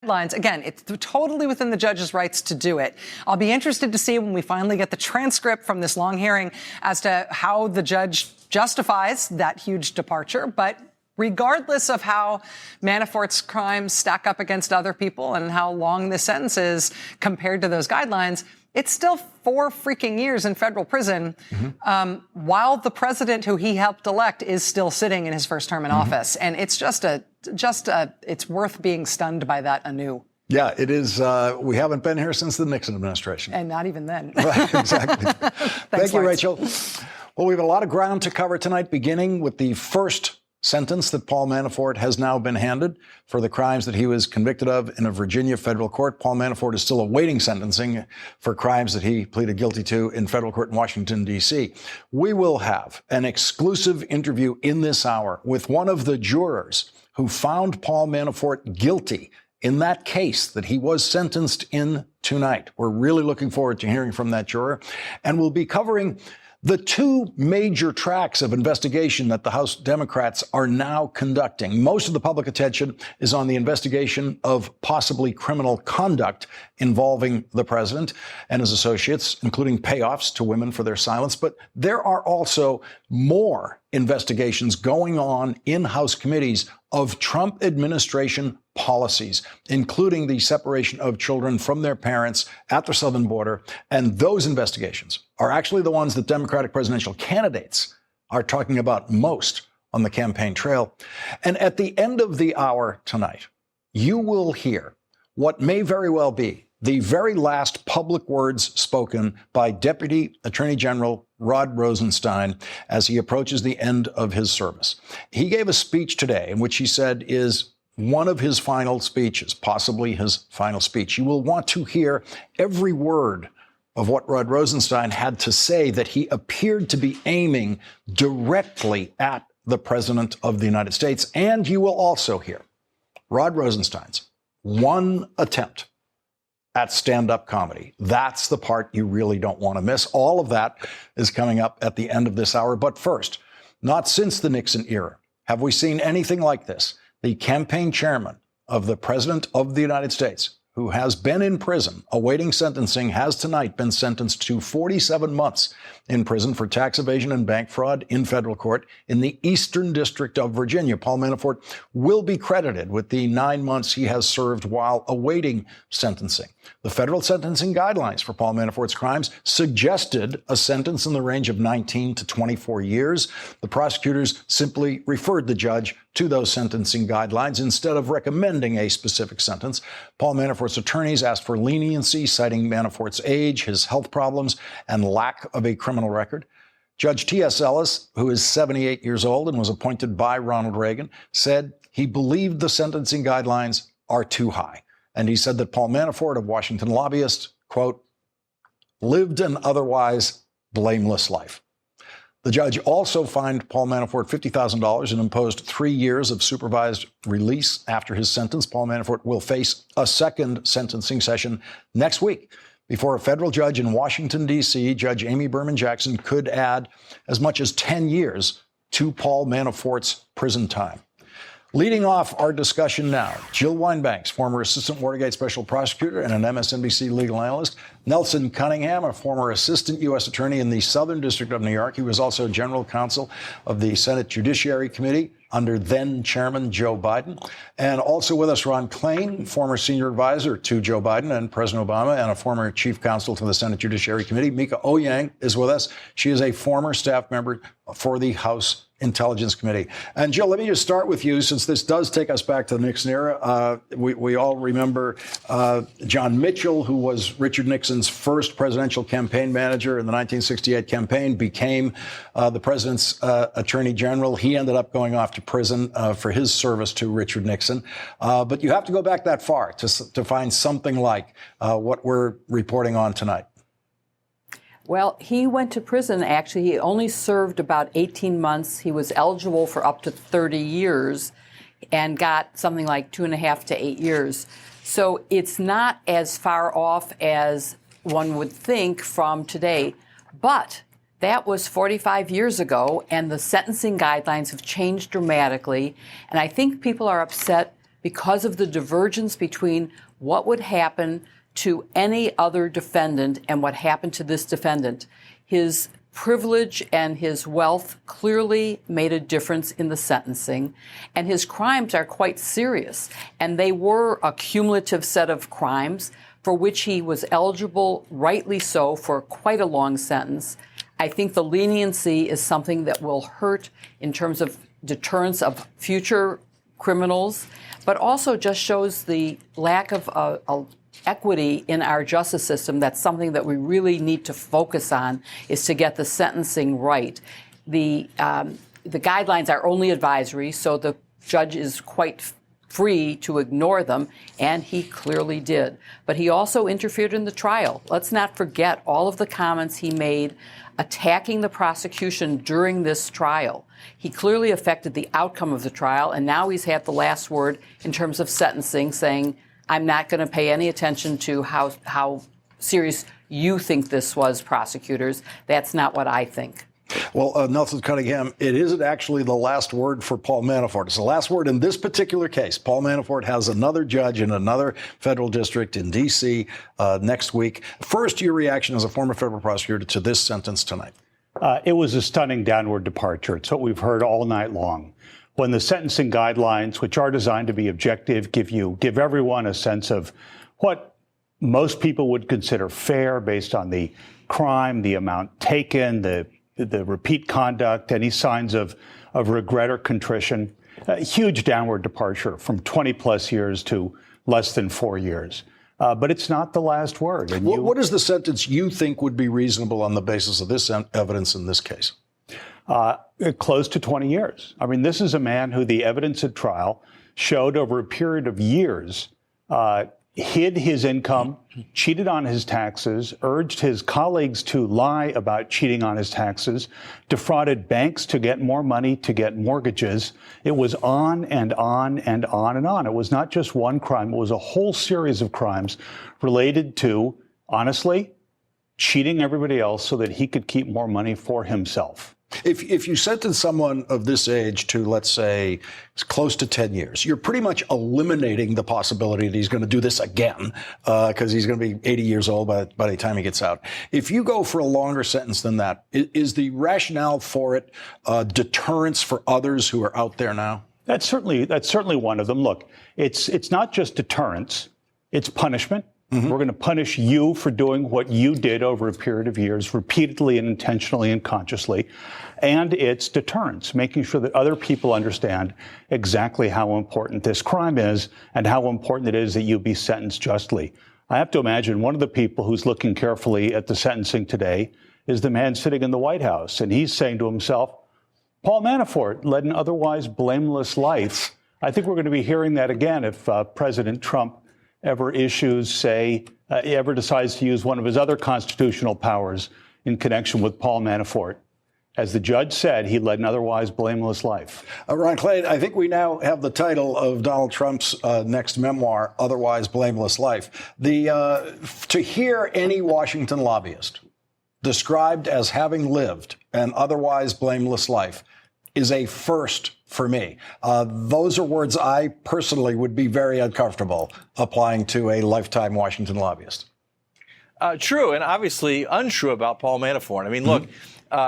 Guidelines. Again, it's totally within the judge's rights to do it. I'll be interested to see when we finally get the transcript from this long hearing as to how the judge justifies that huge departure. But regardless of how Manafort's crimes stack up against other people and how long this sentence is compared to those guidelines, it's still 4 freaking years in federal prison, while the president who he helped elect is still sitting in his first term in office. And it's it's worth being stunned by that anew. Yeah, it is. We haven't been here since the Nixon administration. And not even then. Right, exactly. Thank you, Rachel. Well, we have a lot of ground to cover tonight, beginning with the first sentence that Paul Manafort has now been handed for the crimes that he was convicted of in a Virginia federal court. Paul Manafort is still awaiting sentencing for crimes that he pleaded guilty to in federal court in Washington, D.C. We will have an exclusive interview in this hour with one of the jurors who found Paul Manafort guilty in that case that he was sentenced in tonight. We're really looking forward to hearing from that juror, and we'll be covering the 2 major tracks of investigation that the House Democrats are now conducting. Most of the public attention is on the investigation of possibly criminal conduct involving the president and his associates, including payoffs to women for their silence. But there are also more investigations going on in House committees of Trump administration policies, including the separation of children from their parents at the southern border. And those investigations are actually the ones that Democratic presidential candidates are talking about most on the campaign trail. And at the end of the hour tonight, you will hear what may very well be the very last public words spoken by Deputy Attorney General Rod Rosenstein as he approaches the end of his service. He gave a speech today in which he said is one of his final speeches, possibly his final speech. You will want to hear every word of what Rod Rosenstein had to say that he appeared to be aiming directly at the President of the United States. And you will also hear Rod Rosenstein's one attempt at stand-up comedy. That's the part you really don't want to miss. All of that is coming up at the end of this hour. But first, not since the Nixon era have we seen anything like this. The campaign chairman of the President of the United States, who has been in prison awaiting sentencing, has tonight been sentenced to 47 months in prison for tax evasion and bank fraud in federal court in the Eastern District of Virginia. Paul Manafort will be credited with the 9 months he has served while awaiting sentencing. The federal sentencing guidelines for Paul Manafort's crimes suggested a sentence in the range of 19 to 24 years. The prosecutors simply referred the judge to those sentencing guidelines instead of recommending a specific sentence. Paul Manafort's attorneys asked for leniency, citing Manafort's age, his health problems, and lack of a criminal record. Judge T.S. Ellis, who is 78 years old and was appointed by Ronald Reagan, said he believed the sentencing guidelines are too high. And he said that Paul Manafort, a Washington lobbyist, quote, lived an otherwise blameless life. The judge also fined Paul Manafort $50,000 and imposed 3 years of supervised release after his sentence. Paul Manafort will face a second sentencing session next week before a federal judge in Washington, D.C., Judge Amy Berman Jackson, could add as much as 10 years to Paul Manafort's prison time. Leading off our discussion now, Jill Wine-Banks, former assistant Watergate special prosecutor and an MSNBC legal analyst. Nelson Cunningham, a former assistant U.S. attorney in the Southern District of New York. He was also general counsel of the Senate Judiciary Committee under then-Chairman Joe Biden. And also with us, Ron Klain, former senior advisor to Joe Biden and President Obama and a former chief counsel to the Senate Judiciary Committee. Mika Oyang is with us. She is a former staff member for the House Intelligence Committee. And Jill, let me just start with you, since this does take us back to the Nixon era. We all remember John Mitchell, who was Richard Nixon's first presidential campaign manager in the 1968 campaign, became the president's attorney general. He ended up going off to prison for his service to Richard Nixon. But you have to go back that far to find something like what we're reporting on tonight. Well, he went to prison, actually. He only served about 18 months. He was eligible for up to 30 years and got something like 2.5 to 8 years. So it's not as far off as one would think from today. But that was 45 years ago, and the sentencing guidelines have changed dramatically. And I think people are upset because of the divergence between what would happen to any other defendant and what happened to this defendant. His privilege and his wealth clearly made a difference in the sentencing, and his crimes are quite serious. And they were a cumulative set of crimes for which he was eligible, rightly so, for quite a long sentence. I think the leniency is something that will hurt in terms of deterrence of future criminals, but also just shows the lack of equity in our justice system. That's something that we really need to focus on, is to get the sentencing right. The guidelines are only advisory, so the judge is quite free to ignore them, and he clearly did. But he also interfered in the trial. Let's not forget all of the comments he made attacking the prosecution during this trial. He clearly affected the outcome of the trial, and now he's had the last word in terms of sentencing, saying, I'm not going to pay any attention to how serious you think this was, prosecutors. That's not what I think. Well, Nelson Cunningham, it isn't actually the last word for Paul Manafort. It's the last word in this particular case. Paul Manafort has another judge in another federal district in D.C. Next week. First, your reaction as a former federal prosecutor to this sentence tonight. It was a stunning downward departure. It's what we've heard all night long. When the sentencing guidelines, which are designed to be objective, give everyone a sense of what most people would consider fair based on the crime, the amount taken, the repeat conduct, any signs of regret or contrition, a huge downward departure from 20 plus years to less than 4 years. But it's not the last word. And what is the sentence you think would be reasonable on the basis of this evidence in this case? Close to 20 years. I mean, this is a man who the evidence at trial showed over a period of years hid his income, cheated on his taxes, urged his colleagues to lie about cheating on his taxes, defrauded banks to get more money, to get mortgages. It was on and on and on and on. It was not just one crime. It was a whole series of crimes related to, honestly, cheating everybody else so that he could keep more money for himself. If you sentence someone of this age to, let's say, close to 10 years, you're pretty much eliminating the possibility that he's going to do this again, because he's going to be 80 years old by the time he gets out. If you go for a longer sentence than that, is the rationale for it deterrence for others who are out there now? That's certainly one of them. Look, it's not just deterrence, it's punishment. Mm-hmm. We're going to punish you for doing what you did over a period of years, repeatedly and intentionally and consciously. And it's deterrence, making sure that other people understand exactly how important this crime is and how important it is that you be sentenced justly. I have to imagine one of the people who's looking carefully at the sentencing today is the man sitting in the White House. And he's saying to himself, Paul Manafort led an otherwise blameless life. I think we're going to be hearing that again if President Trump ever decides to use one of his other constitutional powers in connection with Paul Manafort. As the judge said, he led an otherwise blameless life. Ron Clay, I think we now have the title of Donald Trump's next memoir, Otherwise Blameless Life. To hear any Washington lobbyist described as having lived an otherwise blameless life is a first for me. Those are words I personally would be very uncomfortable applying to a lifetime Washington lobbyist. True, and obviously untrue about Paul Manafort. I mean, look,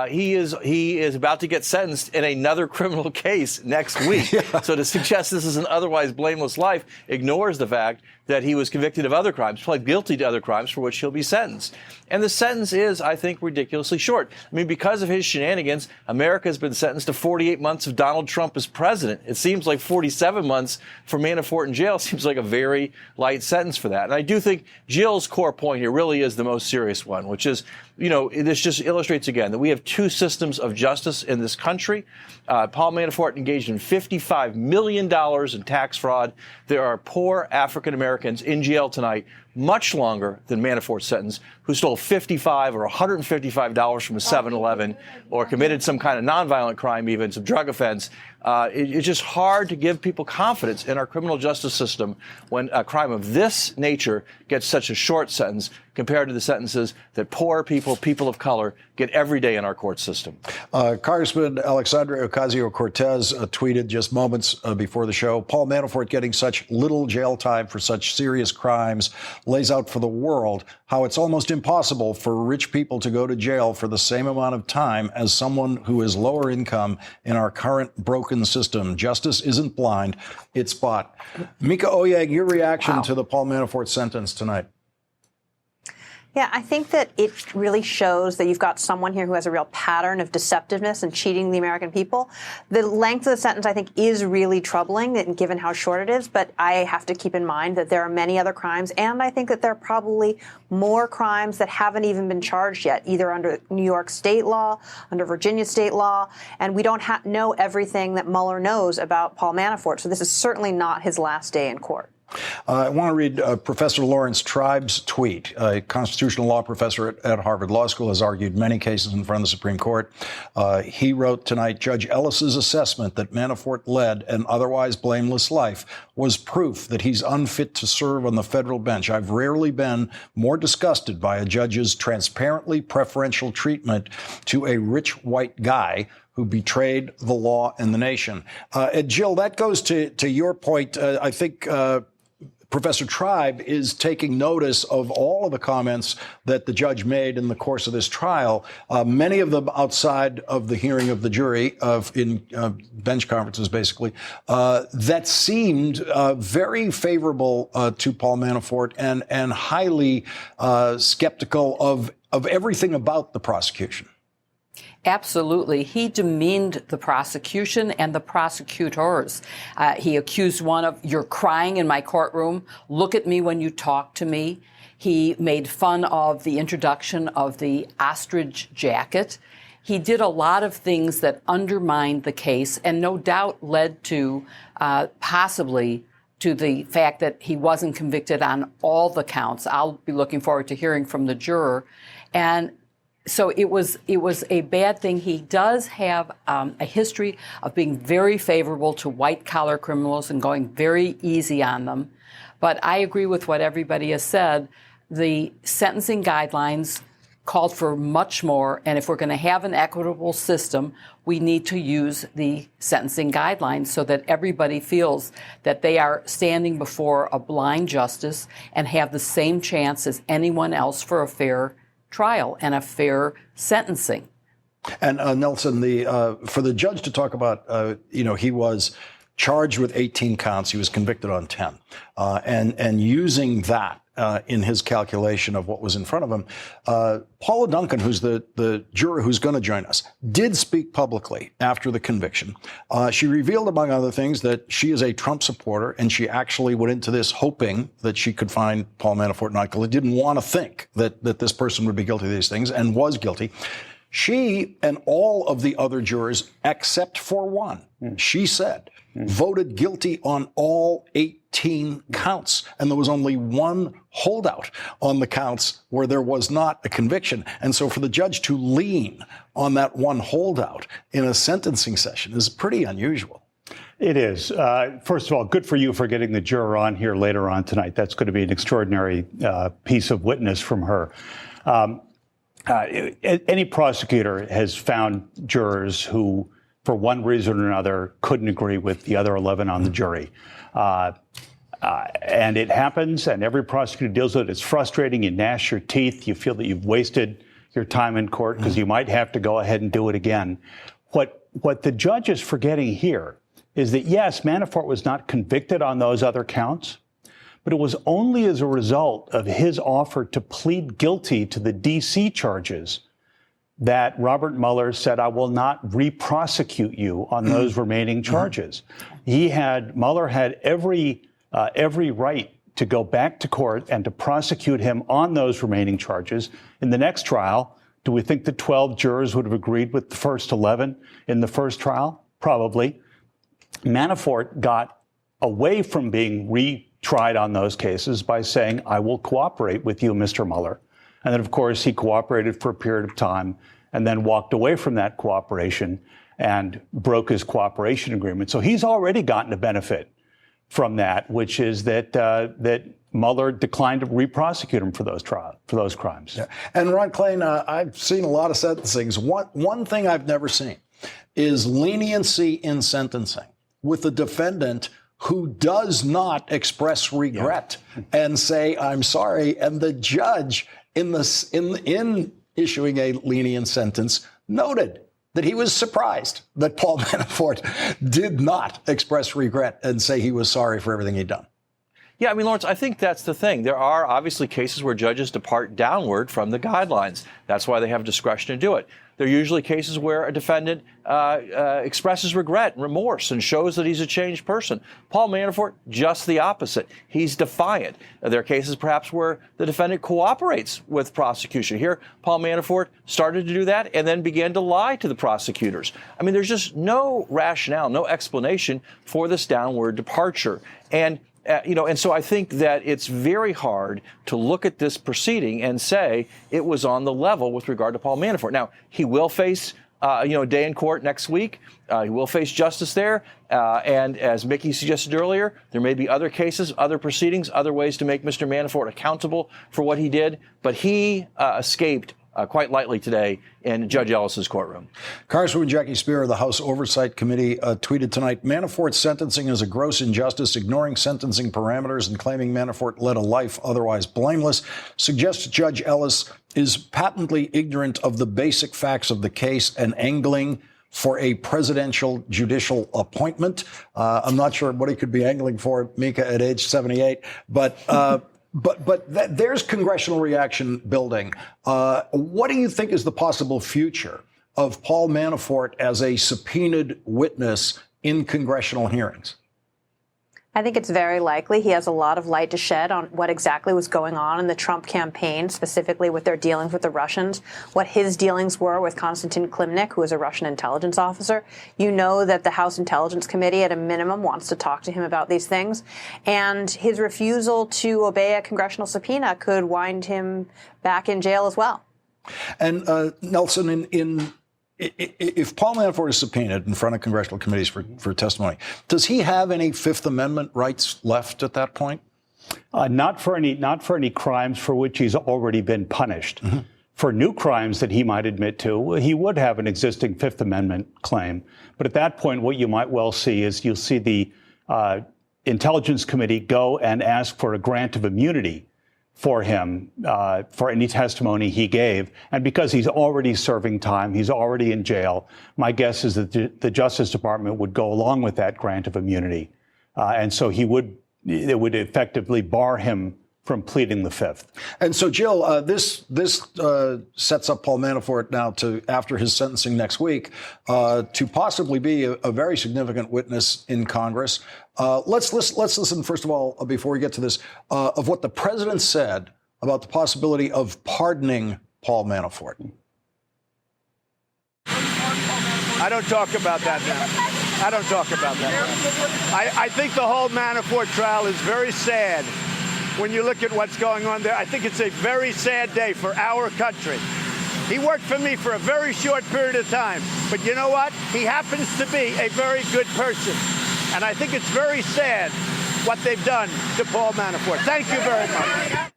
he is about to get sentenced in another criminal case next week. Yeah. So to suggest this is an otherwise blameless life ignores the fact that he was convicted of other crimes, pled guilty to other crimes for which he'll be sentenced. And the sentence is, I think, ridiculously short. I mean, because of his shenanigans, America has been sentenced to 48 months of Donald Trump as president. It seems like 47 months for Manafort in jail seems like a very light sentence for that. And I do think Jill's core point here really is the most serious one, which is, you know, this just illustrates again that we have two systems of justice in this country. Paul Manafort engaged in $55 million in tax fraud. There are poor African Americans in jail tonight much longer than Manafort's sentence, who stole $55 or $155 from a 7-Eleven or committed some kind of nonviolent crime, even some drug offense. It's just hard to give people confidence in our criminal justice system when a crime of this nature gets such a short sentence compared to the sentences that poor people, people of color, get every day in our court system. Congressman Alexandria Ocasio-Cortez tweeted just moments before the show, Paul Manafort getting such little jail time for such serious crimes lays out for the world how it's almost impossible for rich people to go to jail for the same amount of time as someone who is lower income in our current broken system. Justice isn't blind, it's bought. Mika Oyag, your reaction to the Paul Manafort sentence tonight? Yeah, I think that it really shows that you've got someone here who has a real pattern of deceptiveness and cheating the American people. The length of the sentence, I think, is really troubling, given how short it is. But I have to keep in mind that there are many other crimes, and I think that there are probably more crimes that haven't even been charged yet, either under New York state law, under Virginia state law, and we don't know everything that Mueller knows about Paul Manafort. So this is certainly not his last day in court. I want to read Professor Lawrence Tribe's tweet. A constitutional law professor at Harvard Law School has argued many cases in front of the Supreme Court. He wrote tonight, Judge Ellis's assessment that Manafort led an otherwise blameless life was proof that he's unfit to serve on the federal bench. I've rarely been more disgusted by a judge's transparently preferential treatment to a rich white guy who betrayed the law and the nation. Jill, that goes to your point. I think Professor Tribe is taking notice of all of the comments that the judge made in the course of this trial, many of them outside of the hearing of the jury, in bench conferences, basically, that seemed very favorable to Paul Manafort and highly skeptical of everything about the prosecution. Absolutely. He demeaned the prosecution and the prosecutors. He accused one of, you're crying in my courtroom. Look at me when you talk to me. He made fun of the introduction of the ostrich jacket. He did a lot of things that undermined the case and no doubt led to possibly to the fact that he wasn't convicted on all the counts. I'll be looking forward to hearing from the juror. And so it was a bad thing. He does have a history of being very favorable to white-collar criminals and going very easy on them. But I agree with what everybody has said. The sentencing guidelines called for much more, and if we're going to have an equitable system, we need to use the sentencing guidelines so that everybody feels that they are standing before a blind justice and have the same chance as anyone else for a fair trial and a fair sentencing. And Nelson, for the judge to talk about, he was charged with 18 counts. He was convicted on 10, and using that in his calculation of what was in front of him. Paula Duncan, who's the juror who's going to join us, did speak publicly after the conviction. She revealed, among other things, that she is a Trump supporter, and she actually went into this hoping that she could find Paul Manafort not guilty, didn't want to think that this person would be guilty of these things, and was guilty. She and all of the other jurors, except for one, she said, voted guilty on all 18 counts. And there was only one holdout on the counts where there was not a conviction. And so for the judge to lean on that one holdout in a sentencing session is pretty unusual. It is. First of all, good for you for getting the juror on here later on tonight. That's going to be an extraordinary piece of witness from her. Any prosecutor has found jurors who, for one reason or another, couldn't agree with the other 11 on the jury. And it happens, and every prosecutor deals with it. It's frustrating. You gnash your teeth. You feel that you've wasted your time in court because you might have to go ahead and do it again. What the judge is forgetting here is that, yes, Manafort was not convicted on those other counts, but it was only as a result of his offer to plead guilty to the D.C. charges that Robert Mueller said, I will not re-prosecute you on those remaining charges. Mueller had every right to go back to court and to prosecute him on those remaining charges. In the next trial, do we think the 12 jurors would have agreed with the first 11 in the first trial? Probably. Manafort got away from being tried on those cases by saying, I will cooperate with you, Mr. Mueller. And then, of course, he cooperated for a period of time and then walked away from that cooperation and broke his cooperation agreement. So he's already gotten a benefit from that, which is that Mueller declined to re-prosecute him for those crimes. Yeah. And Ron Klain, I've seen a lot of sentencings. One thing I've never seen is leniency in sentencing with a defendant who does not express regret and say, I'm sorry. And the judge in issuing a lenient sentence noted that he was surprised that Paul Manafort did not express regret and say he was sorry for everything he'd done. Yeah, I mean, Lawrence, I think that's the thing. There are obviously cases where judges depart downward from the guidelines. That's why they have discretion to do it. There are usually cases where a defendant expresses regret and remorse and shows that he's a changed person. Paul Manafort, just the opposite. He's defiant. There are cases perhaps where the defendant cooperates with prosecution. Here, Paul Manafort started to do that and then began to lie to the prosecutors. I mean, there's just no rationale, no explanation for this downward departure. And and so I think that it's very hard to look at this proceeding and say it was on the level with regard to Paul Manafort. Now, he will face, a day in court next week. He will face justice there. And as Mickey suggested earlier, there may be other cases, other proceedings, other ways to make Mr. Manafort accountable for what he did. But he escaped quite lightly today in Judge Ellis's courtroom. Congresswoman Jackie Speier of the House Oversight Committee tweeted tonight, Manafort's sentencing is a gross injustice, ignoring sentencing parameters and claiming Manafort led a life otherwise blameless. Suggests Judge Ellis is patently ignorant of the basic facts of the case and angling for a presidential judicial appointment. I'm not sure what he could be angling for, Mika, at age 78, but there's congressional reaction building. What do you think is the possible future of Paul Manafort as a subpoenaed witness in congressional hearings? I think it's very likely he has a lot of light to shed on what exactly was going on in the Trump campaign, specifically with their dealings with the Russians, what his dealings were with Konstantin Klimnik, who is a Russian intelligence officer. You know that the House Intelligence Committee, at a minimum, wants to talk to him about these things. And his refusal to obey a congressional subpoena could wind him back in jail as well. And Nelson, if Paul Manafort is subpoenaed in front of congressional committees for testimony, does he have any Fifth Amendment rights left at that point? Not for any crimes for which he's already been punished. Mm-hmm. For new crimes that he might admit to, he would have an existing Fifth Amendment claim. But at that point, what you might well see is you'll see the Intelligence Committee go and ask for a grant of immunity for him, for any testimony he gave. And because he's already serving time, he's already in jail, my guess is that the Justice Department would go along with that grant of immunity. And so it would effectively bar him from pleading the Fifth. And so, Jill, this sets up Paul Manafort now to, after his sentencing next week, to possibly be a very significant witness in Congress. Let's listen, first of all, before we get to this, of what the president said about the possibility of pardoning Paul Manafort. I don't talk about that now. I don't talk about that. I think the whole Manafort trial is very sad. When you look at what's going on there, I think it's a very sad day for our country. He worked for me for a very short period of time, but you know what? He happens to be a very good person. And I think it's very sad what they've done to Paul Manafort. Thank you very much.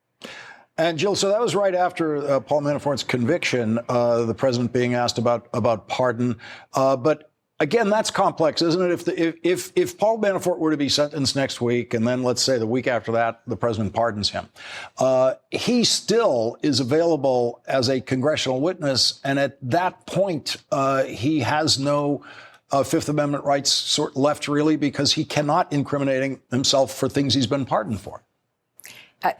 And Jill, so that was right after Paul Manafort's conviction, the president being asked about pardon. But again, that's complex, isn't it? If Paul Manafort were to be sentenced next week, and then let's say the week after that, the president pardons him, he still is available as a congressional witness. And at that point, he has no Fifth Amendment rights left, really, because he cannot incriminate himself for things he's been pardoned for.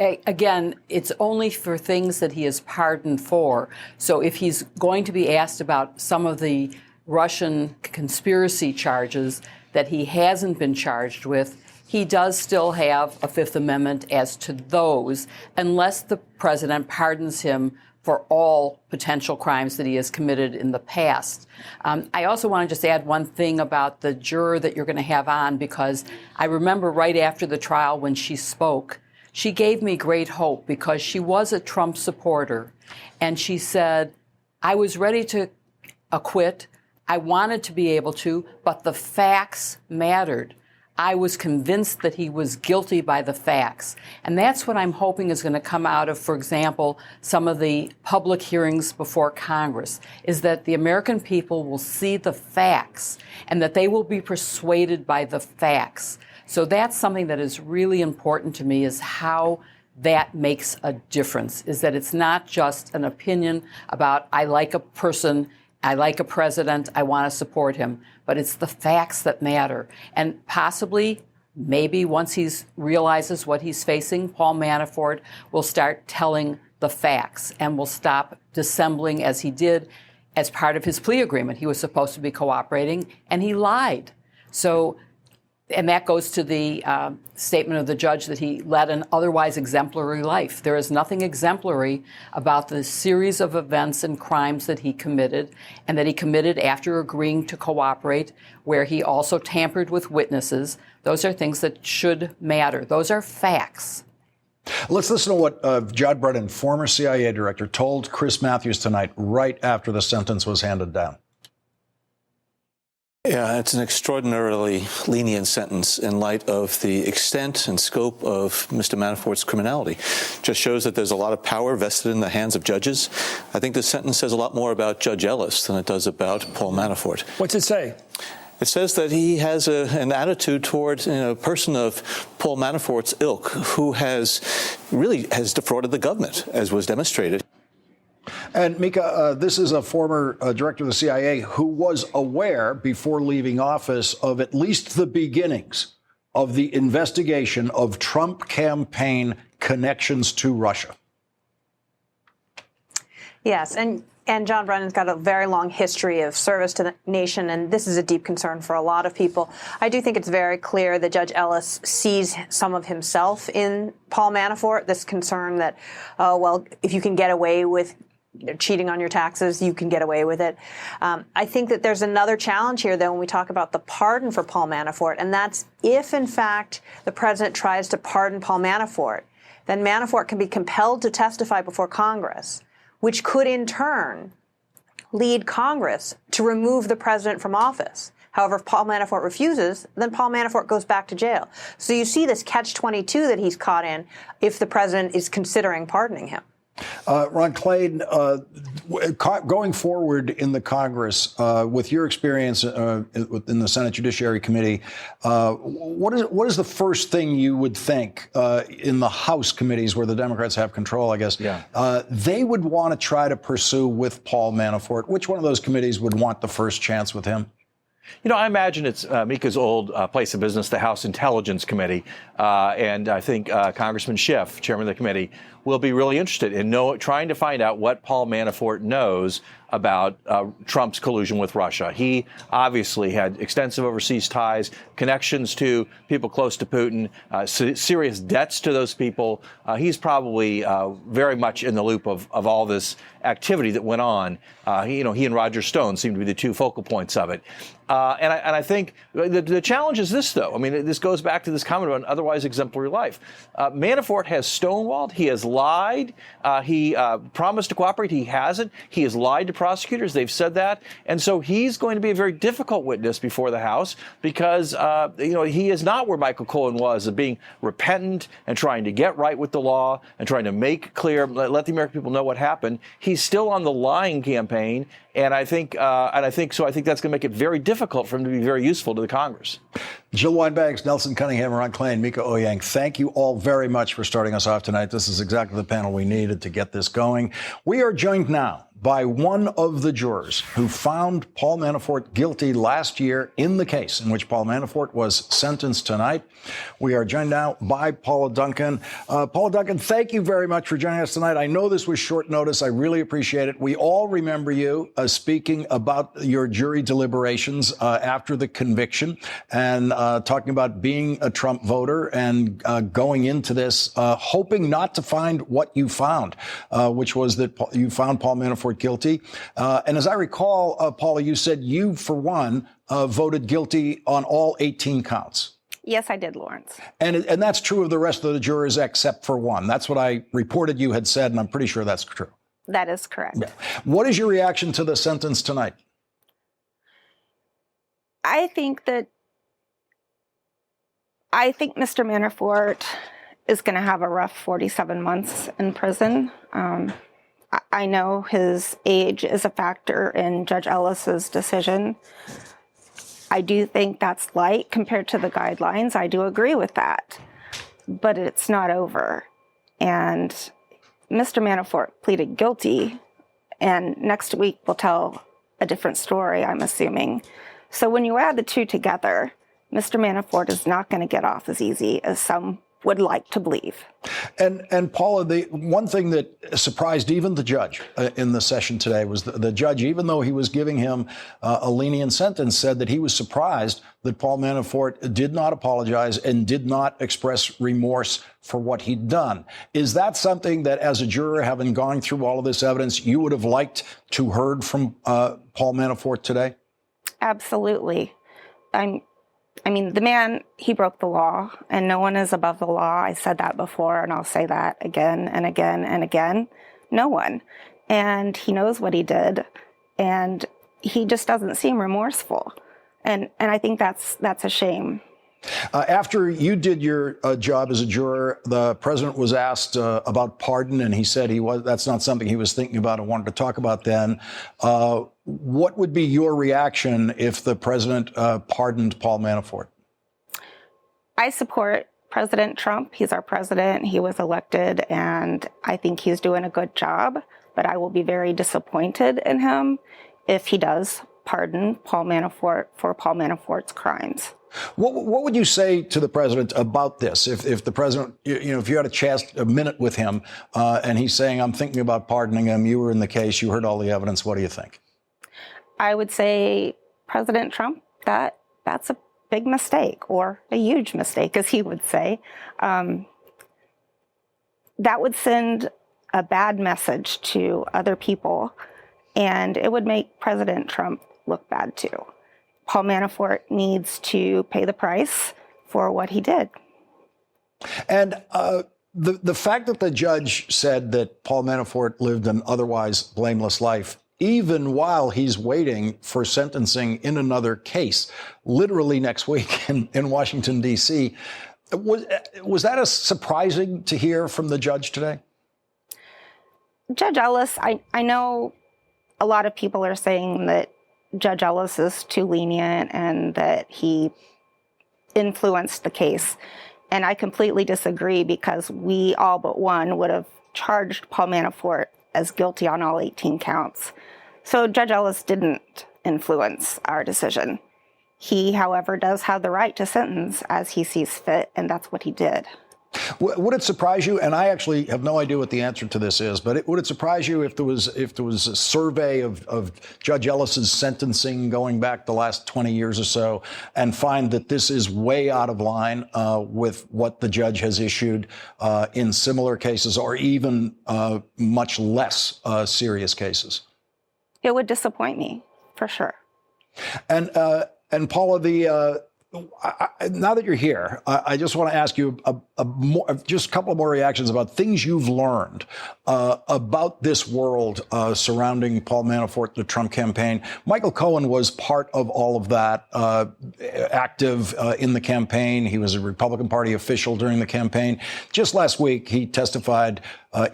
Again, it's only for things that he is pardoned for. So if he's going to be asked about some of the Russian conspiracy charges that he hasn't been charged with, he does still have a Fifth Amendment as to those, unless the president pardons him for all potential crimes that he has committed in the past. I also want to just add one thing about the juror that you're going to have on, because I remember right after the trial when she spoke, she gave me great hope because she was a Trump supporter. And she said, I was ready to acquit. I wanted to be able to, but the facts mattered. I was convinced that he was guilty by the facts. And that's what I'm hoping is going to come out of, for example, some of the public hearings before Congress, is that the American people will see the facts and that they will be persuaded by the facts. So that's something that is really important to me, is how that makes a difference, is that it's not just an opinion about, I like a person, I like a president, I want to support him, but it's the facts that matter. And possibly, maybe once he realizes what he's facing, Paul Manafort will start telling the facts and will stop dissembling as he did as part of his plea agreement. He was supposed to be cooperating, and he lied. So, and that goes to the statement of the judge that he led an otherwise exemplary life. There is nothing exemplary about the series of events and crimes that he committed, and that he committed after agreeing to cooperate, where he also tampered with witnesses. Those are things that should matter. Those are facts. Let's listen to what Judd Brennan, former CIA director, told Chris Matthews tonight, right after the sentence was handed down. Yeah, it's an extraordinarily lenient sentence in light of the extent and scope of Mr. Manafort's criminality. Just shows that there's a lot of power vested in the hands of judges. I think this sentence says a lot more about Judge Ellis than it does about Paul Manafort. What's it say? It says that he has an attitude toward a person of Paul Manafort's ilk who has defrauded the government, as was demonstrated. And Mika, this is a former director of the CIA who was aware before leaving office of at least the beginnings of the investigation of Trump campaign connections to Russia. Yes, and John Brennan's got a very long history of service to the nation, and this is a deep concern for a lot of people. I do think it's very clear that Judge Ellis sees some of himself in Paul Manafort, this concern that, if you can get away with cheating on your taxes, you can get away with it. I think that there's another challenge here, though, when we talk about the pardon for Paul Manafort, and that's if, in fact, the president tries to pardon Paul Manafort, then Manafort can be compelled to testify before Congress, which could, in turn, lead Congress to remove the president from office. However, if Paul Manafort refuses, then Paul Manafort goes back to jail. So you see this catch-22 that he's caught in if the president is considering pardoning him. Ron Klain, going forward in the Congress, with your experience in the Senate Judiciary Committee, what is the first thing you would think in the House committees where the Democrats have control, I guess, they would want to try to pursue with Paul Manafort? Which one of those committees would want the first chance with him? You know, I imagine it's Mika's old place of business, the House Intelligence Committee. And I think Congressman Schiff, chairman of the committee, will be really interested in trying to find out what Paul Manafort knows about Trump's collusion with Russia. He obviously had extensive overseas ties, connections to people close to Putin, serious debts to those people. He's probably very much in the loop of all this activity that went on. He and Roger Stone seem to be the two focal points of it. And I think the challenge is this, though. I mean, this goes back to this comment about an otherwise exemplary life. Manafort has stonewalled. He has lied. He promised to cooperate. He hasn't. He has lied to prosecutors. They've said that. And so he's going to be a very difficult witness before the House because, he is not where Michael Cohen was, of being repentant and trying to get right with the law and trying to make clear, let the American people know what happened. He's still on the lying campaign. And I think that's going to make it very difficult for him to be very useful to the Congress. Jill Wine-Banks, Nelson Cunningham, Ron Klain, Mika Oyang, thank you all very much for starting us off tonight. This is exactly the panel we needed to get this going. We are joined now by one of the jurors who found Paul Manafort guilty last year in the case in which Paul Manafort was sentenced tonight. We are joined now by Paula Duncan. Paula Duncan, thank you very much for joining us tonight. I know this was short notice. I really appreciate it. We all remember you speaking about your jury deliberations after the conviction and talking about being a Trump voter and going into this hoping not to find what you found, which was that you found Paul Manafort guilty. And as I recall, Paula, you said you, for one, voted guilty on all 18 counts. Yes, I did, Lawrence. And that's true of the rest of the jurors except for one. That's what I reported you had said, and I'm pretty sure that's true. That is correct. Yeah. What is your reaction to the sentence tonight? I think Mr. Manafort is going to have a rough 47 months in prison. I know his age is a factor in Judge Ellis's decision. I do think that's light compared to the guidelines. I do agree with that. But it's not over. And Mr. Manafort pleaded guilty, and next week will tell a different story, I'm assuming. So when you add the two together, Mr. Manafort is not going to get off as easy as some would like to believe. And Paula, the one thing that surprised even the judge in the session today was the judge, even though he was giving him a lenient sentence, said that he was surprised that Paul Manafort did not apologize and did not express remorse for what he'd done. Is that something that, as a juror, having gone through all of this evidence, you would have liked to heard from Paul Manafort today? Absolutely. I mean, the man, he broke the law, and no one is above the law. I said that before, and I'll say that again and again and again. No one. And he knows what he did, and he just doesn't seem remorseful. And I think that's a shame. After you did your job as a juror, the president was asked about pardon, and he said that's not something he was thinking about and wanted to talk about then. What would be your reaction if the president pardoned Paul Manafort? I support President Trump. He's our president. He was elected, and I think he's doing a good job. But I will be very disappointed in him if he does pardon Paul Manafort for Paul Manafort's crimes. What would you say to the president about this? If the president, if you had a minute with him, and he's saying, I'm thinking about pardoning him, you were in the case, you heard all the evidence, what do you think? I would say, President Trump, that's a big mistake, or a huge mistake, as he would say. That would send a bad message to other people, and it would make President Trump look bad too. Paul Manafort needs to pay the price for what he did. And the fact that the judge said that Paul Manafort lived an otherwise blameless life, even while he's waiting for sentencing in another case, literally next week in Washington, D.C., was that as surprising to hear from the judge today? Judge Ellis, I know a lot of people are saying that Judge Ellis is too lenient and that he influenced the case. And I completely disagree, because we all but one would have charged Paul Manafort as guilty on all 18 counts. So Judge Ellis didn't influence our decision. He, however, does have the right to sentence as he sees fit, and that's what he did. Would it surprise you, and I actually have no idea what the answer to this is, but would it surprise you if there was a survey of Judge Ellis's sentencing going back the last 20 years or so, and find that this is way out of line with what the judge has issued in similar cases, or even much less serious cases? It would disappoint me, for sure. And Paula, now that you're here, I just want to ask you just a couple more reactions about things you've learned about this world surrounding Paul Manafort, the Trump campaign. Michael Cohen was part of all of that, active in the campaign. He was a Republican Party official during the campaign. Just last week, he testified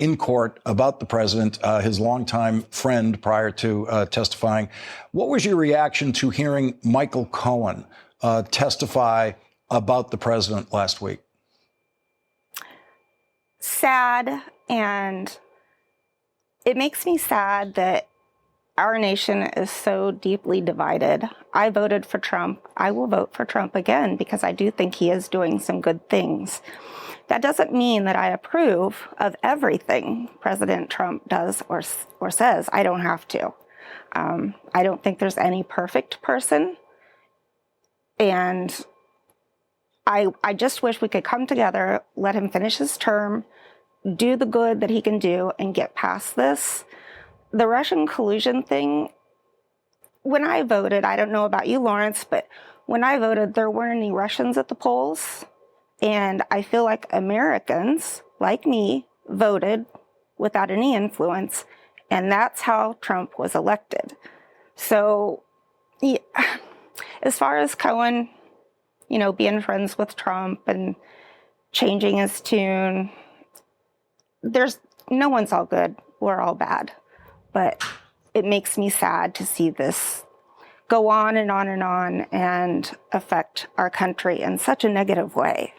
in court about the president, his longtime friend prior to testifying. What was your reaction to hearing Michael Cohen testify about the president last week? Sad, and it makes me sad that our nation is so deeply divided. I voted for Trump. I will vote for Trump again because I do think he is doing some good things. That doesn't mean that I approve of everything President Trump does or says. I don't have to. I don't think there's any perfect person. And I just wish we could come together, let him finish his term, do the good that he can do, and get past this. The Russian collusion thing, when I voted, I don't know about you, Lawrence, but when I voted, there weren't any Russians at the polls. And I feel like Americans, like me, voted without any influence. And that's how Trump was elected. So yeah, as far as Cohen, being friends with Trump and changing his tune, no one's all good. We're all bad. But it makes me sad to see this go on and on and on and affect our country in such a negative way.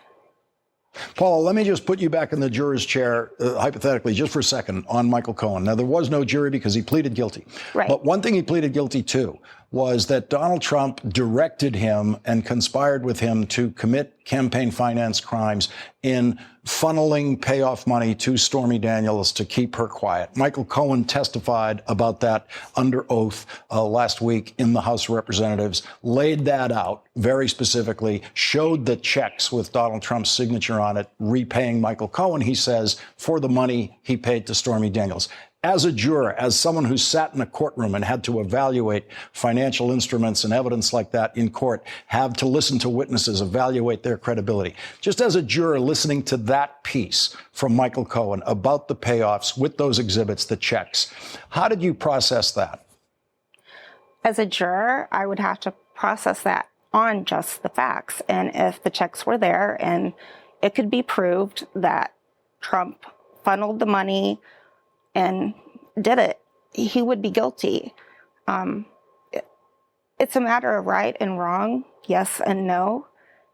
Paula, let me just put you back in the juror's chair, hypothetically, just for a second, on Michael Cohen. Now, there was no jury because he pleaded guilty. Right. But one thing he pleaded guilty to was that Donald Trump directed him and conspired with him to commit campaign finance crimes in funneling payoff money to Stormy Daniels to keep her quiet. Michael Cohen testified about that under oath last week in the House of Representatives, laid that out very specifically, showed the checks with Donald Trump's signature on it, repaying Michael Cohen, he says, for the money he paid to Stormy Daniels. As a juror, as someone who sat in a courtroom and had to evaluate financial instruments and evidence like that in court, have to listen to witnesses, evaluate their credibility. Just as a juror listening to that piece from Michael Cohen about the payoffs with those exhibits, the checks, how did you process that? As a juror, I would have to process that on just the facts. And if the checks were there and it could be proved that Trump funneled the money and did it, he would be guilty. It's a matter of right and wrong, yes and no.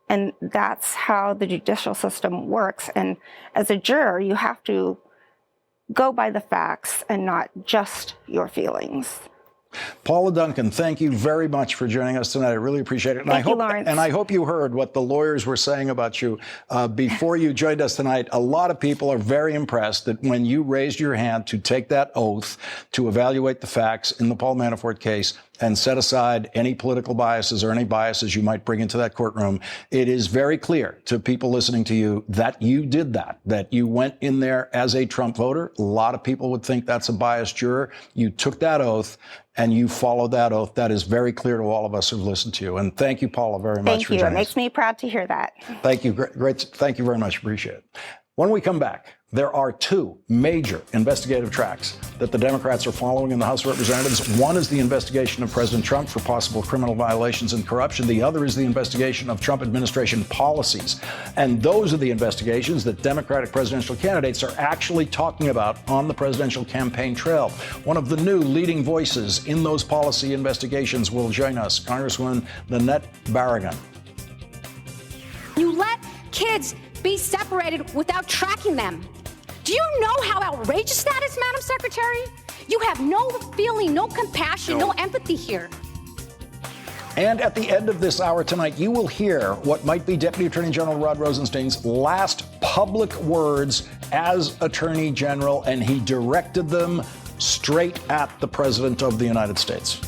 And that's how the judicial system works. And as a juror, you have to go by the facts and not just your feelings. Paula Duncan, thank you very much for joining us tonight. I really appreciate it. Thank you, Lawrence. And I hope you heard what the lawyers were saying about you before you joined us tonight. A lot of people are very impressed that when you raised your hand to take that oath to evaluate the facts in the Paul Manafort case and set aside any political biases or any biases you might bring into that courtroom, it is very clear to people listening to you that you did that you went in there as a Trump voter. A lot of people would think that's a biased juror. You took that oath and you followed that oath. That is very clear to all of us who've listened to you. And thank you, Paula, very much for joining us. Thank you. It makes me proud to hear that. Thank you. Great. Thank you very much. Appreciate it. When we come back, there are two major investigative tracks that the Democrats are following in the House of Representatives. One is the investigation of President Trump for possible criminal violations and corruption. The other is the investigation of Trump administration policies. And those are the investigations that Democratic presidential candidates are actually talking about on the presidential campaign trail. One of the new leading voices in those policy investigations will join us, Congresswoman Nanette Barragán. You let kids be separated without tracking them. Do you know how outrageous that is, Madam Secretary? You have no feeling, no compassion, no empathy here. And at the end of this hour tonight, you will hear what might be Deputy Attorney General Rod Rosenstein's last public words as Attorney General, and he directed them straight at the President of the United States.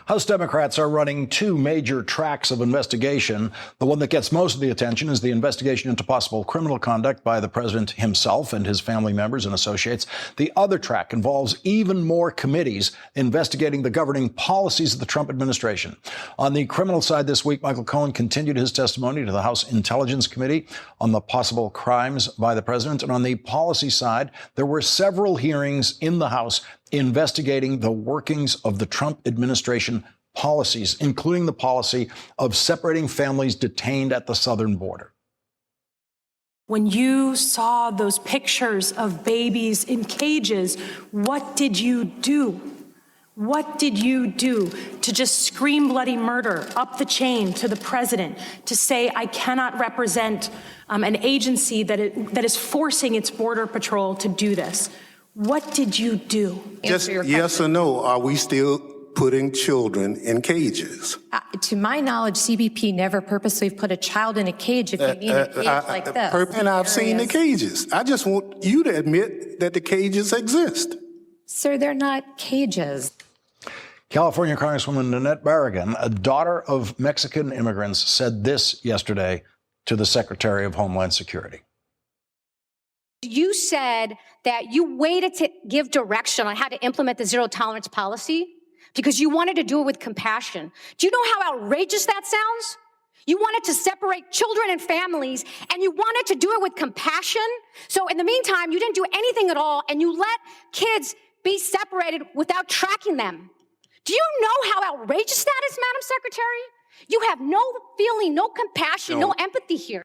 House Democrats are running two major tracks of investigation. The one that gets most of the attention is the investigation into possible criminal conduct by the president himself and his family members and associates. The other track involves even more committees investigating the governing policies of the Trump administration. On the criminal side this week, Michael Cohen continued his testimony to the House Intelligence Committee on the possible crimes by the president. And on the policy side, there were several hearings in the House investigating the workings of the Trump administration policies, including the policy of separating families detained at the southern border. When you saw those pictures of babies in cages, what did you do? What did you do to just scream bloody murder up the chain to the president, to say, I cannot represent an agency that is forcing its border patrol to do this? What did you do? Just yes or no, are we still putting children in cages? To my knowledge, CBP never purposely put a child in a cage if you need a cage like this. And I've seen the cages. I just want you to admit that the cages exist. Sir, they're not cages. California Congresswoman Nanette Barragán, a daughter of Mexican immigrants, said this yesterday to the Secretary of Homeland Security. You said that you waited to give direction on how to implement the zero tolerance policy because you wanted to do it with compassion. Do you know how outrageous that sounds? You wanted to separate children and families, and you wanted to do it with compassion. So in the meantime, you didn't do anything at all, and you let kids be separated without tracking them. Do you know how outrageous that is, Madam Secretary? You have no feeling, no compassion, no empathy here.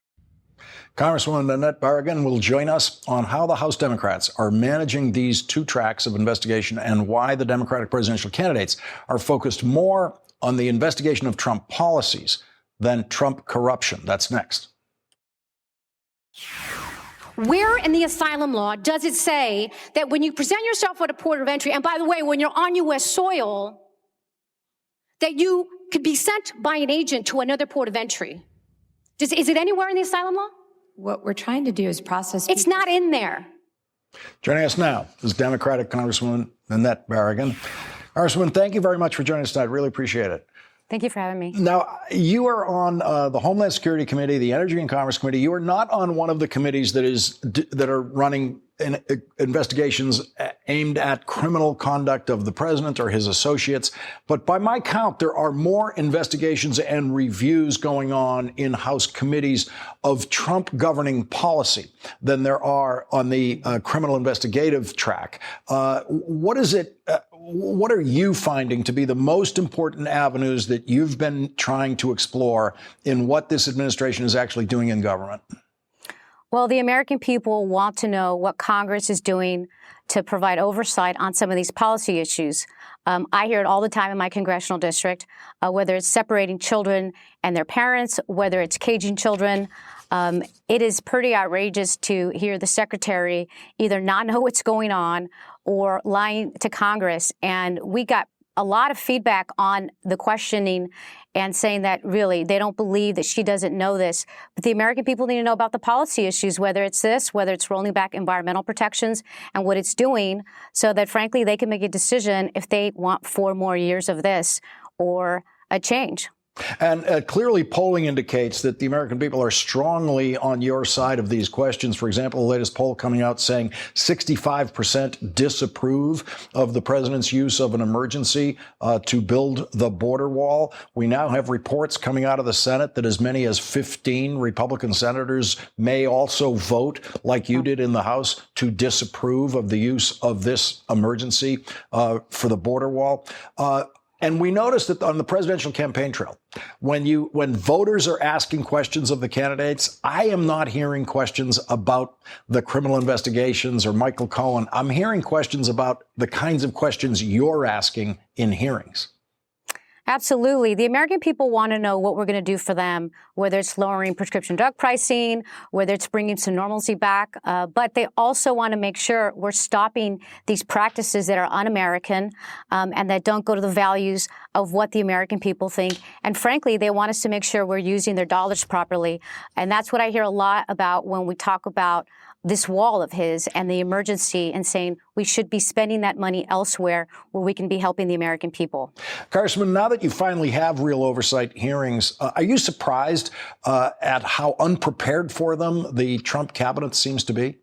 Congresswoman Nanette Barragán will join us on how the House Democrats are managing these two tracks of investigation and why the Democratic presidential candidates are focused more on the investigation of Trump policies than Trump corruption. That's next. Where in the asylum law does it say that when you present yourself at a port of entry, and by the way, when you're on U.S. soil, that you could be sent by an agent to another port of entry? Is it anywhere in the asylum law? What we're trying to do is process. It's not in there. Joining us now is Democratic Congresswoman Nanette Barragán. Congresswoman, thank you very much for joining us tonight. Really appreciate it. Thank you for having me. Now, you are on the Homeland Security Committee, the Energy and Commerce Committee. You are not on one of the committees that are running investigations aimed at criminal conduct of the president or his associates. But by my count, there are more investigations and reviews going on in House committees of Trump governing policy than there are on the criminal investigative track. What are you finding to be the most important avenues that you've been trying to explore in what this administration is actually doing in government? Well, the American people want to know what Congress is doing to provide oversight on some of these policy issues. I hear it all the time in my congressional district, whether it's separating children and their parents, whether it's caging children. It is pretty outrageous to hear the secretary either not know what's going on or lying to Congress. And we got a lot of feedback on the questioning and saying that really they don't believe that she doesn't know this. But the American people need to know about the policy issues, whether it's this, whether it's rolling back environmental protections and what it's doing so that, frankly, they can make a decision if they want 4 more years of this or a change. And clearly polling indicates that the American people are strongly on your side of these questions. For example, the latest poll coming out saying 65% disapprove of the president's use of an emergency to build the border wall. We now have reports coming out of the Senate that as many as 15 Republican senators may also vote, like you did in the House, to disapprove of the use of this emergency for the border wall. And we noticed that on the presidential campaign trail, when voters are asking questions of the candidates, I am not hearing questions about the criminal investigations or Michael Cohen. I'm hearing questions about the kinds of questions you're asking in hearings. Absolutely. The American people want to know what we're going to do for them, whether it's lowering prescription drug pricing, whether it's bringing some normalcy back. But they also want to make sure we're stopping these practices that are un-American and that don't go to the values of what the American people think. And frankly, they want us to make sure we're using their dollars properly. And that's what I hear a lot about when we talk about this wall of his and the emergency and saying we should be spending that money elsewhere where we can be helping the American people. Congressman, now that you finally have real oversight hearings, are you surprised at how unprepared for them the Trump cabinet seems to be?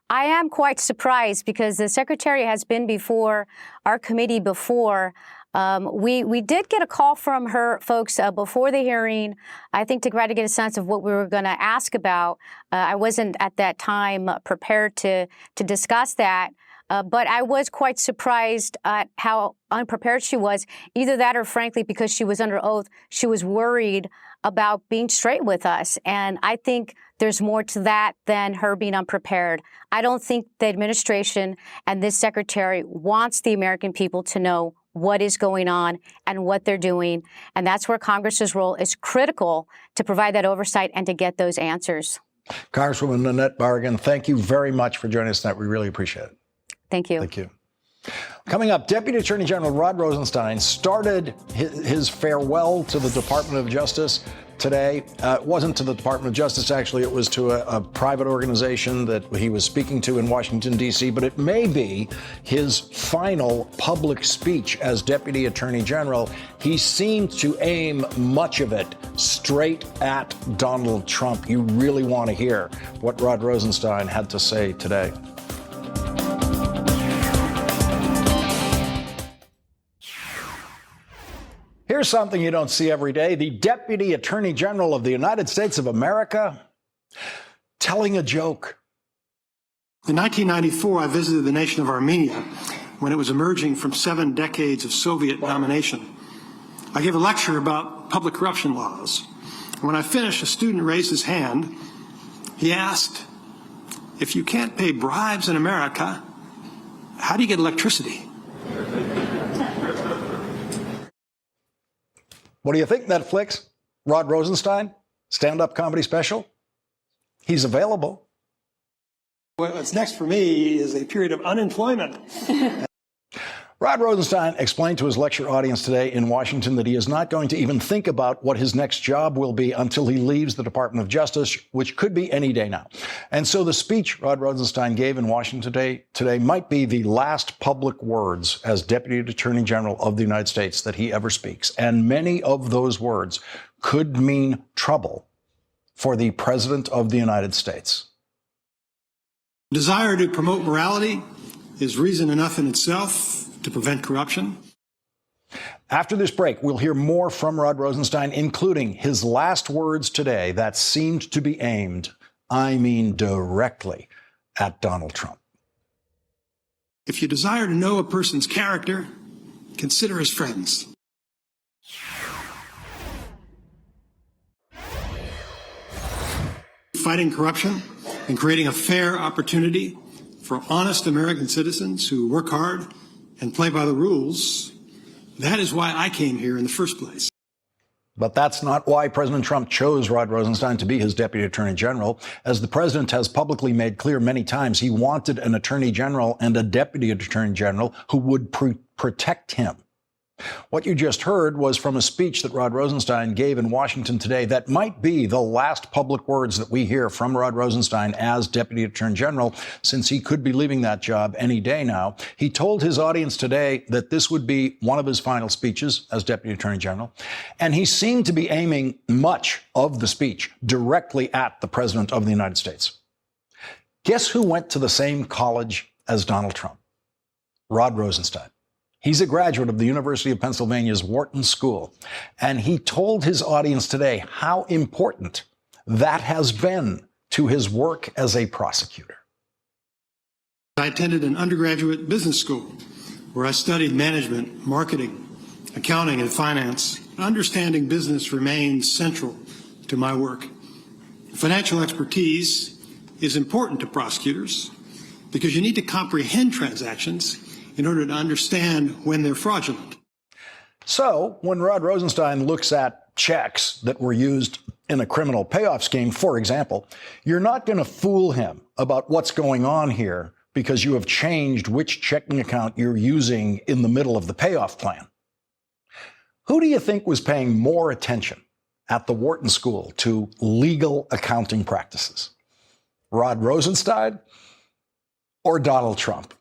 I am quite surprised because the secretary has been before our committee before. We did get a call from her folks before the hearing, I think, to try to get a sense of what we were going to ask about. I wasn't at that time prepared to discuss that. But I was quite surprised at how unprepared she was. Either that or, frankly, because she was under oath, she was worried about being straight with us. And I think there's more to that than her being unprepared. I don't think the administration and this secretary wants the American people to know what is going on and what they're doing. And that's where Congress's role is critical to provide that oversight and to get those answers. Congresswoman Nanette Barragán, thank you very much for joining us tonight. We really appreciate it. Thank you. Thank you. Coming up, Deputy Attorney General Rod Rosenstein started his farewell to the Department of Justice today. It wasn't to the Department of Justice, actually. It was to a private organization that he was speaking to in Washington, D.C., but it may be his final public speech as Deputy Attorney General. He seemed to aim much of it straight at Donald Trump. You really want to hear what Rod Rosenstein had to say today. Here's something you don't see every day. The Deputy Attorney General of the United States of America telling a joke. In 1994, I visited the nation of Armenia when it was emerging from 7 decades of Soviet domination. I gave a lecture about public corruption laws. When I finished, a student raised his hand. He asked, "If you can't pay bribes in America, how do you get electricity?" What do you think, Netflix? Rod Rosenstein, stand-up comedy special? He's available. What's next for me is a period of unemployment. Rod Rosenstein explained to his lecture audience today in Washington that he is not going to even think about what his next job will be until he leaves the Department of Justice, which could be any day now. And so the speech Rod Rosenstein gave in Washington today might be the last public words as Deputy Attorney General of the United States that he ever speaks. And many of those words could mean trouble for the President of the United States. Desire to promote morality is reason enough in itself to prevent corruption. After this break, we'll hear more from Rod Rosenstein, including his last words today that seemed to be aimed, I mean directly, at Donald Trump. If you desire to know a person's character, consider his friends. Fighting corruption and creating a fair opportunity for honest American citizens who work hard and play by the rules, that is why I came here in the first place. But that's not why President Trump chose Rod Rosenstein to be his Deputy Attorney General. As the president has publicly made clear many times, he wanted an Attorney General and a Deputy Attorney General who would protect him. What you just heard was from a speech that Rod Rosenstein gave in Washington today that might be the last public words that we hear from Rod Rosenstein as Deputy Attorney General, since he could be leaving that job any day now. He told his audience today that this would be one of his final speeches as Deputy Attorney General, and he seemed to be aiming much of the speech directly at the President of the United States. Guess who went to the same college as Donald Trump? Rod Rosenstein. He's a graduate of the University of Pennsylvania's Wharton School, and he told his audience today how important that has been to his work as a prosecutor. I attended an undergraduate business school where I studied management, marketing, accounting, and finance. Understanding business remains central to my work. Financial expertise is important to prosecutors because you need to comprehend transactions in order to understand when they're fraudulent. So when Rod Rosenstein looks at checks that were used in a criminal payoff scheme, for example, you're not going to fool him about what's going on here because you have changed which checking account you're using in the middle of the payoff plan. Who do you think was paying more attention at the Wharton School to legal accounting practices? Rod Rosenstein or Donald Trump?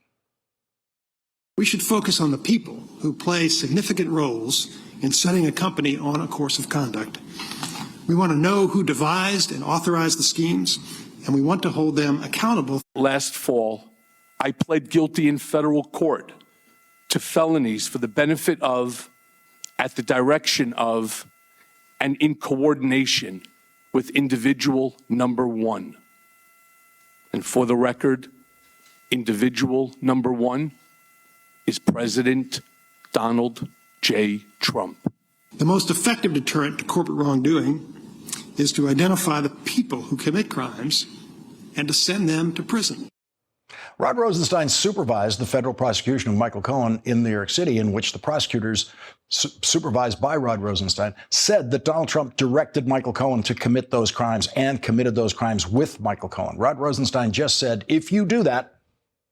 We should focus on the people who play significant roles in setting a company on a course of conduct. We want to know who devised and authorized the schemes, and we want to hold them accountable. Last fall, I pled guilty in federal court to felonies for the benefit of, at the direction of, and in coordination with individual number one. And for the record, individual number one is President Donald J. Trump. The most effective deterrent to corporate wrongdoing is to identify the people who commit crimes and to send them to prison. Rod Rosenstein supervised the federal prosecution of Michael Cohen in New York City, in which the prosecutors, supervised by Rod Rosenstein, said that Donald Trump directed Michael Cohen to commit those crimes and committed those crimes with Michael Cohen. Rod Rosenstein just said, if you do that,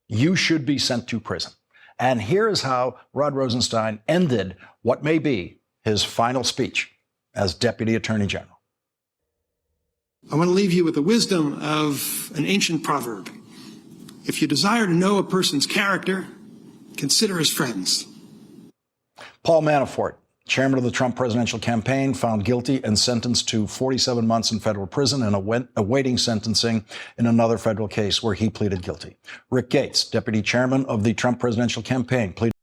you should be sent to prison. And here is how Rod Rosenstein ended what may be his final speech as Deputy Attorney General. I want to leave you with the wisdom of an ancient proverb. If you desire to know a person's character, consider his friends. Paul Manafort, chairman of the Trump presidential campaign, found guilty and sentenced to 47 months in federal prison and awaiting sentencing in another federal case where he pleaded guilty. Rick Gates, deputy chairman of the Trump presidential campaign, pleaded